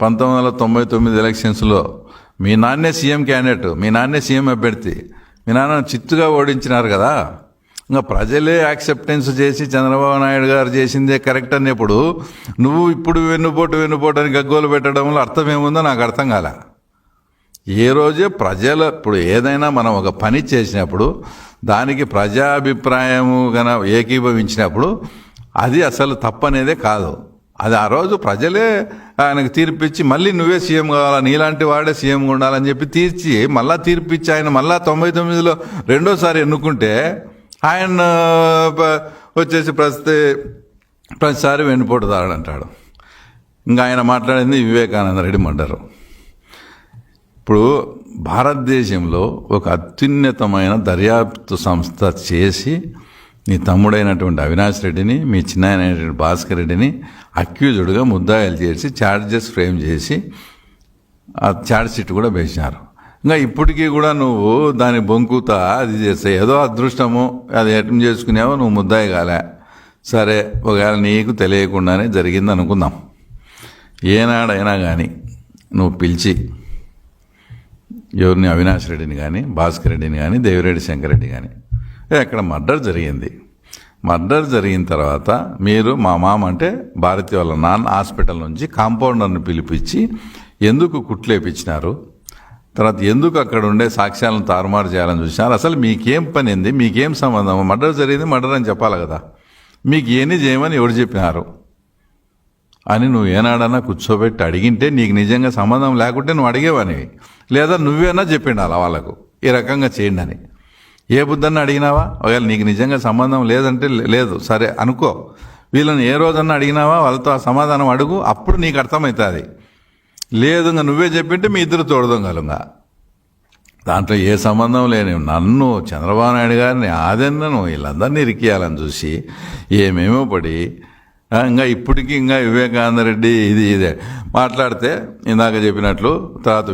S1: 1999 ఎలక్షన్స్లో మీ నాన్నే సీఎం క్యాండిడేట్, మీ నాన్నే సీఎం అభ్యర్థి, మీ నాన్న చిత్తుగా ఓడించినారు కదా. ఇంకా ప్రజలే యాక్సెప్టెన్స్ చేసి చంద్రబాబు నాయుడు గారు చేసిందే కరెక్ట్ అన్నప్పుడు నువ్వు ఇప్పుడు వెన్నుపోటు అని గగ్గోలు పెట్టడంలో అర్థం ఏముందో నాకు అర్థం కాలే. ఏ రోజే ప్రజల ఇప్పుడు ఏదైనా మనం ఒక పని చేసినప్పుడు దానికి ప్రజాభిప్రాయము కన ఏకీభవించినప్పుడు అది అసలు తప్పనేదే కాదు. అది ఆ రోజు ప్రజలే ఆయనకు తీర్పిచ్చి మళ్ళీ నువ్వే సీఎం కావాలా, నీలాంటి వాడే సీఎంగా ఉండాలని చెప్పి మళ్ళీ తీర్పిచ్చి ఆయన మళ్ళీ 99లో రెండోసారి ఎన్నుకుంటే ఆయన వచ్చేసి ప్రతిసారి వెన్నుపోటుదారుడు అంటాడు. ఇంకా ఆయన మాట్లాడింది వివేకానంద రెడ్డి మర్డరు. ఇప్పుడు భారతదేశంలో ఒక అత్యున్నతమైన దర్యాప్తు సంస్థ చేసి నీ తమ్ముడైనటువంటి అవినాష్ రెడ్డిని, మీ చిన్నాయనైనటువంటి భాస్కర్ రెడ్డిని అక్యూజ్డ్గా ముద్దాయిలు చేసి ఛార్జెస్ ఫ్రేమ్ చేసి ఆ ఛార్జ్ షీట్ కూడా వేసినారు. ఇంకా ఇప్పటికీ కూడా నువ్వు దాన్ని బొంకుతా అది చేస్తే ఏదో అదృష్టము అది ఎటం చేసుకునేవో నువ్వు ముద్దాయి కాలే. సరే, ఒకవేళ నీకు తెలియకుండానే జరిగింది అనుకుందాం. ఏనాడైనా కానీ నువ్వు పిలిచి ఎవరిని అవినాష్ రెడ్డిని కానీ, భాస్కర్ రెడ్డిని కానీ, దేవిరెడ్డి శంకరెడ్డి కానీ అక్కడ మర్డర్ జరిగింది. మర్డర్ జరిగిన తర్వాత మీరు మా మామ అంటే భారతి వాళ్ళ నాన్న హాస్పిటల్ నుంచి కాంపౌండర్ని పిలిపించి ఎందుకు కుట్లేపించినారు, తర్వాత ఎందుకు అక్కడ ఉండే సాక్ష్యాలను తారుమారు చేయాలని చూసినారు, అసలు మీకేం పని ఏంది, మీకేం సంబంధం, మర్డర్ జరిగింది మర్డర్ అని చెప్పాలి కదా, మీకు ఏమీ చేయమని ఎవరు చెప్పినారు అని నువ్వు ఏనాడన్నా కూర్చోబెట్టి అడిగింటే నీకు నిజంగా సంబంధం లేకుంటే నువ్వు అడిగేవానివి. లేదా నువ్వేనా చెప్పిండాలా వాళ్ళకు ఈ రకంగా చేయండి అని. ఏ బుద్ధన్నా అడిగినావా? ఒకవేళ నీకు నిజంగా సంబంధం లేదంటే లేదు సరే అనుకో. వీళ్ళని ఏ రోజన్నా అడిగినావా? వాళ్ళతో ఆ సమాధానం అడుగు, అప్పుడు నీకు అర్థమవుతుంది. లేదు ఇంకా నువ్వే చెప్పింటే మీ ఇద్దరు తోడదొంగలుగా. దాంట్లో ఏ సంబంధం లేని నన్ను చంద్రబాబు నాయుడు గారిని ఆదన్నను వీళ్ళందరినీ ఇరికియాలని చూసి ఏమేమో పడి ఇంకా ఇప్పటికీ ఇంకా వివేకానంద రెడ్డి ఇదే మాట్లాడితే ఇందాక చెప్పినట్లు తర్వాత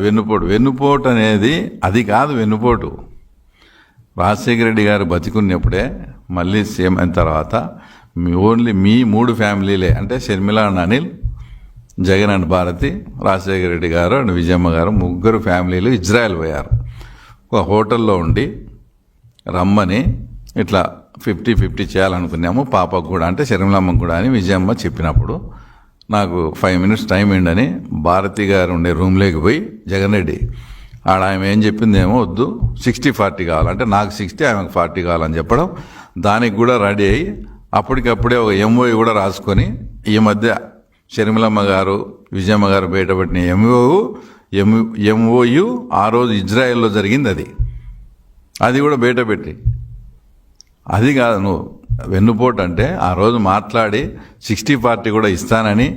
S1: వెన్నుపోటు అనేది అది కాదు. వెన్నుపోటు రాజశేఖర రెడ్డి గారు బతికున్నప్పుడే మళ్ళీ సీఎం అయిన తర్వాత ఓన్లీ మీ 3 ఫ్యామిలీలే అంటే షర్మిల అండ్ అనిల్, జగన్ అండ్ భారతి, రాజశేఖర రెడ్డి గారు అండ్ విజయమ్మ గారు 3 ఫ్యామిలీలు ఇజ్రాయెల్ పోయారు. ఒక హోటల్లో ఉండి రమ్మని ఇట్లా 50-50 చేయాలనుకున్నాము పాపకు కూడా అంటే షర్మిలమ్మకు కూడా అని విజయమ్మ చెప్పినప్పుడు నాకు 5 minutes టైం ఏంటని భారతి గారు ఉండే రూమ్లోకి పోయి జగన్ రెడ్డి ఆడ ఆమె ఏం చెప్పిందేమో వద్దు 60-40 కావాలంటే నాకు 60 ఆమెకు 40 కావాలని చెప్పడం, దానికి కూడా రెడీ అయ్యి అప్పటికప్పుడే ఒక ఎంఓఈ కూడా రాసుకొని ఈ మధ్య షర్మిలమ్మ గారు విజయమ్మ గారు బయటపెట్టిన ఎంఓయు ఆ రోజు ఇజ్రాయెల్లో జరిగింది. అది కూడా బయటపెట్టి అది కాదు నువ్వు వెన్నుపోటు అంటే ఆ రోజు మాట్లాడి 60-40 కూడా ఇస్తానని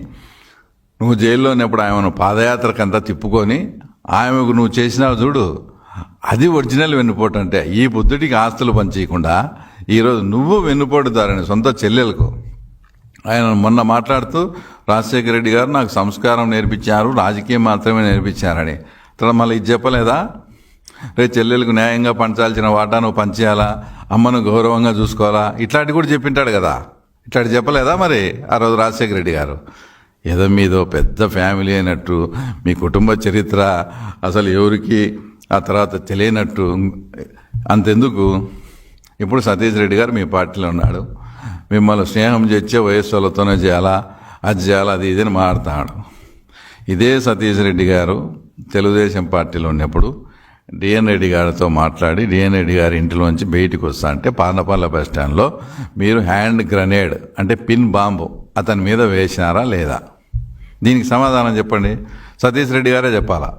S1: నువ్వు జైల్లో ఉన్నప్పుడు ఆమెను పాదయాత్రకంతా తిప్పుకొని ఆమెకు నువ్వు చేసినావు చూడు, అది ఒరిజినల్ వెన్నుపోటు అంటే. ఈ బుద్ధుడికి ఆస్తులు పనిచేయకుండా ఈరోజు నువ్వు వెన్నుపోటుదారని సొంత చెల్లెలకు. ఆయన మొన్న మాట్లాడుతూ రాజశేఖర రెడ్డి గారు నాకు సంస్కారం నేర్పించారు, రాజకీయం మాత్రమే నేర్పించారని. తర్వాత మళ్ళీ ఇది చెప్పలేదా? రేపు చెల్లెలకు న్యాయంగా పంచాల్సిన వాటా నువ్వు పంచేయాలా, అమ్మను గౌరవంగా చూసుకోవాలా, ఇట్లాంటి కూడా చెప్పింటాడు కదా. ఇట్లాంటి చెప్పలేదా మరి ఆ రోజు రాజశేఖర రెడ్డి గారు? ఏదో మీదో పెద్ద ఫ్యామిలీ అయినట్టు, మీ కుటుంబ చరిత్ర అసలు ఎవరికి ఆ తర్వాత తెలియనట్టు. అంతెందుకు, ఇప్పుడు సతీష్ రెడ్డి గారు మీ పార్టీలో ఉన్నాడు, మిమ్మల్ని స్నేహం చేసే వయస్సు వాళ్ళతోనే చేయాలా, అది చేయాలా, అది ఇదని మాట్లాడుతున్నాడు. ఇదే సతీష్ రెడ్డి గారు తెలుగుదేశం పార్టీలో ఉన్నప్పుడు డిఎన్ రెడ్డి గారితో మాట్లాడి డిఎన్ రెడ్డి గారి ఇంటిలోంచి బయటికి వస్తా అంటే పార్నపల్లి బస్ స్టాండ్లో మీరు హ్యాండ్ గ్రనేడ్ అంటే పిన్ బాంబు అతని మీద వేసినారా లేదా? దీనికి సమాధానం చెప్పండి. సతీష్ రెడ్డి గారే చెప్పాలా.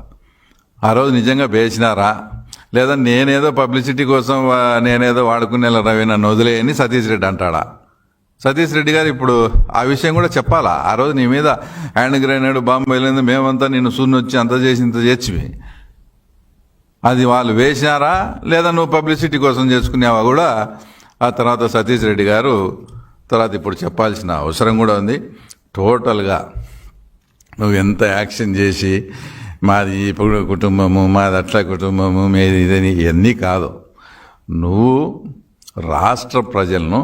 S1: ఆ రోజు నిజంగా వేసినారా, లేదా నేనేదో పబ్లిసిటీ కోసం నేనేదో వాడుకునే రవి నన్ను వదిలేయని సతీష్ రెడ్డి అంటాడా? సతీష్ రెడ్డి గారు ఇప్పుడు ఆ విషయం కూడా చెప్పాలా. ఆ రోజు నీ మీద హ్యాండ్ గ్రెనేడ్ బాంబు వెళ్ళింది, మేమంతా నిన్ను వచ్చి అంత చేసి ఇంత చేర్చివి, అది వాళ్ళు వేసినారా లేదా నువ్వు పబ్లిసిటీ కోసం చేసుకునేవా కూడా ఆ తర్వాత సతీష్ రెడ్డి గారు తర్వాత ఇప్పుడు చెప్పాల్సిన అవసరం కూడా ఉంది. టోటల్గా నువ్వు ఎంత యాక్షన్ చేసి మాది ఇప్పుడు కుటుంబము, మాది అట్లా కుటుంబము, మీది ఇదని ఇవన్నీ కాదు. నువ్వు రాష్ట్ర ప్రజలను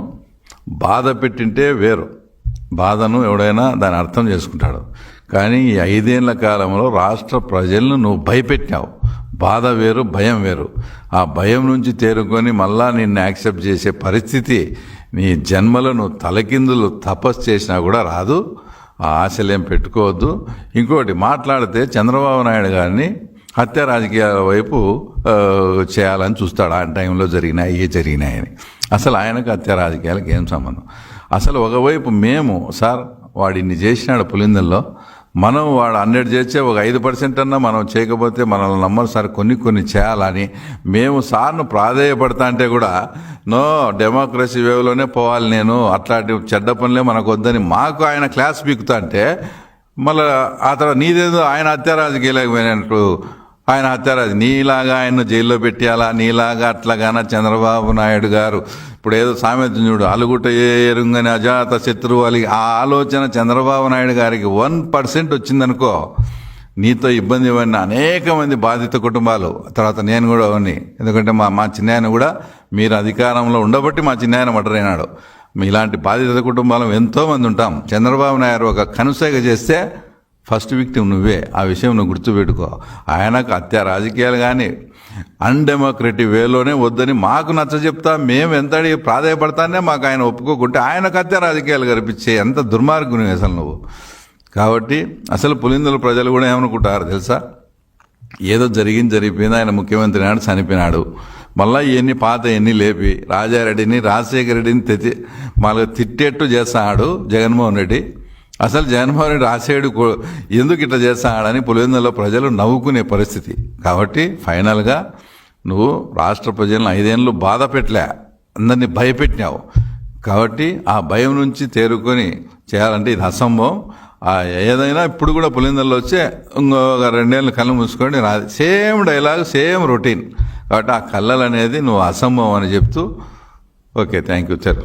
S1: బాధ పెట్టింటే వేరు, బాధను ఎవడైనా దాన్ని అర్థం చేసుకుంటాడు. కానీ ఈ 5 ఏళ్ల కాలంలో రాష్ట్ర ప్రజలను నువ్వు భయపెట్టావు. బాధ వేరు, భయం వేరు. ఆ భయం నుంచి తేరుకొని మళ్ళా నిన్ను యాక్సెప్ట్ చేసే పరిస్థితి నీ జన్మలో నువ్వు తలకిందులు తపస్సు చేసినా కూడా రాదు. ఆ ఆశలేం పెట్టుకోవద్దు. ఇంకోటి మాట్లాడితే చంద్రబాబు నాయుడు గారిని హత్య రాజకీయాల వైపు చేయాలని చూస్తాడు. ఆ టైంలో జరిగినాయని. అసలు ఆయనకు హత్య రాజకీయాలకు ఏం సంబంధం? అసలు ఒకవైపు మేము సార్ వాడు ఇన్ని చేసినాడు పులిందల్లో, మనం వాడు 100 చేసే ఒక 5% అన్నా మనం చేయకపోతే మనల్ని నమ్మరు సార్, కొన్ని చేయాలని మేము సార్ను ప్రాధేయపడతా అంటే కూడా నో డెమోక్రసీ వేవ్లోనే పోవాలి, నేను అట్లాంటి చెడ్డ పనులే మనకు వద్దని మాకు ఆయన క్లాస్ పీకుతా అంటే మళ్ళీ ఆ తర్వాత నీదేదో ఆయన హత్య రాజకీయాలకు పోయినట్టు ఆయన హత్యారాజు నీలాగా ఆయన్ను జైల్లో పెట్టేయాలా, నీలాగా అట్లాగానా చంద్రబాబు నాయుడు గారు ఇప్పుడు ఏదో సామెత చూడు, అలుగుట ఎరుంగని అజాత శత్రువు అని, ఆ ఆలోచన చంద్రబాబు నాయుడు గారికి 1% వచ్చిందనుకో నీతో ఇబ్బంది పడిన అనేక మంది బాధిత కుటుంబాలు, తర్వాత నేను కూడా అవన్నీ, ఎందుకంటే మా చిన్నాయన కూడా మీరు అధికారంలో ఉండబట్టి మా చిన్నాయన మర్డర్ అయినాడు. ఇలాంటి బాధిత కుటుంబాలు ఎంతోమంది ఉంటాం. చంద్రబాబు నాయుడు ఒక కనుసైగ చేస్తే ఫస్ట్ విక్టిమ్ నువ్వే. ఆ విషయం నువ్వు గుర్తుపెట్టుకో. ఆయనకు హత్య రాజకీయాలు కానీ అన్డెమోక్రటిక్ వేలోనే వద్దని మాకు నచ్చ చెప్తా, మేము ఎంత ప్రాధాయపడతానే మాకు ఆయన ఒప్పుకోకుంటే ఆయనకు హత్య రాజకీయాలు కనిపించే ఎంత దుర్మార్గుని అసలు నువ్వు. కాబట్టి అసలు పులిందుల ప్రజలు కూడా ఏమనుకుంటారు తెలుసా, ఏదో జరిగిపోయింది, ఆయన ముఖ్యమంత్రి నాడు చనిపోయినాడు, మళ్ళీ ఇవన్నీ పాత ఎన్ని లేపి రాజారెడ్డిని రాజశేఖర రెడ్డిని మళ్ళీ తిట్టేట్టు చేస్తాడు జగన్మోహన్ రెడ్డి. అసలు జగన్మోహన్ రెడ్డి రాజశేఖరుడు ఎందుకు ఇట్లా చేస్తాడని పులివెందులలో ప్రజలు నవ్వుకునే పరిస్థితి. కాబట్టి ఫైనల్గా నువ్వు రాష్ట్ర ప్రజలను 5 ఏళ్ళు బాధ పెట్టలే, అందరినీ భయపెట్టినావు. కాబట్టి ఆ భయం నుంచి తేరుకొని చేయాలంటే ఇది అసంభవం. ఏదైనా ఇప్పుడు కూడా పులివెందులలో వచ్చే ఇంకొక 2 ఏళ్ళు కళ్ళు మూసుకొని సేమ్ డైలాగ్, సేమ్ రొటీన్. కాబట్టి ఆ కళ్ళలు అనేది నువ్వు అసంభవం అని చెప్తూ ఓకే, థ్యాంక్ యూ సార్.